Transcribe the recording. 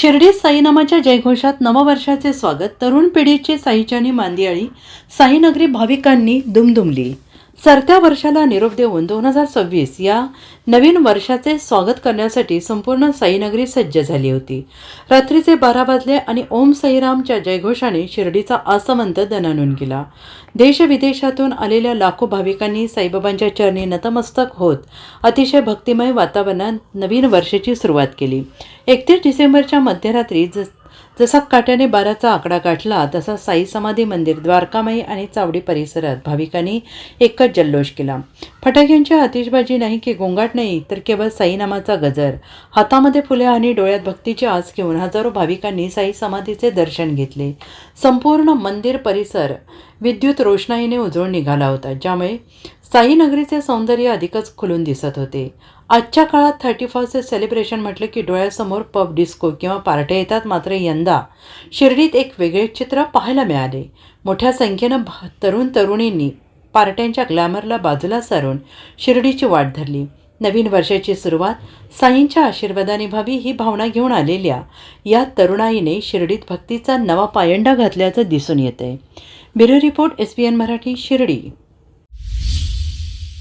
शिर्डीत साईनामाच्या जयघोषात नववर्षाचे स्वागत. तरुण पिढीची साईच्यानी मांदियाळी. साईनगरी भाविकांनी दुमदुमली. सरत्या वर्षाला निरोप देऊन 2026 या नवीन वर्षाचे स्वागत करण्यासाठी संपूर्ण साईनगरी सज्ज झाली होती. रात्रीचे 12 वाजले आणि ओम साईरामच्या जयघोषाने शिर्डीचा आसमंत दणाणून गेला. देशविदेशातून आलेल्या लाखो भाविकांनी साईबाबांच्या चरणी नतमस्तक होत अतिशय भक्तिमय वातावरणात नवीन वर्षाची सुरुवात केली. 31 डिसेंबरच्या मध्यरात्री जसा काट्याने 12चा आकडा गाठला तसा साई समाधी मंदिर, द्वारकामाई आणि चावडी परिसरात भाविकांनी एकच जल्लोष केला. फटाक्यांची आतिषबाजी नाही की गोंगाट नाही, तर केवळ साईनामाचा गजर. हातामध्ये फुले आणि डोळ्यात भक्तीची आस घेऊन हजारो भाविकांनी साई समाधीचे दर्शन घेतले. संपूर्ण मंदिर परिसर विद्युत रोषणाईने उजळून निघाला होता, ज्यामुळे साईनगरीचे सौंदर्य अधिकच खुलून दिसत होते. आजच्या काळात 31st सेलिब्रेशन म्हटलं की डोळ्यासमोर पब, डिस्को किंवा पार्ट्या येतात. मात्र यंदा शिर्डीत एक वेगळे चित्र पाहायला मिळाले. मोठ्या संख्येनं तरुणींनी पार्ट्यांच्या ग्लॅमरला बाजूला सारून शिर्डीची वाट धरली. नवीन वर्षाची सुरुवात साईंच्या आशीर्वादाने व्हावी ही भावना घेऊन आलेल्या या तरुणाईने शिर्डीत भक्तीचा नवा पायंडा घातल्याचं दिसून येतंय. Bureau report, SBN Marathi, Shirdi.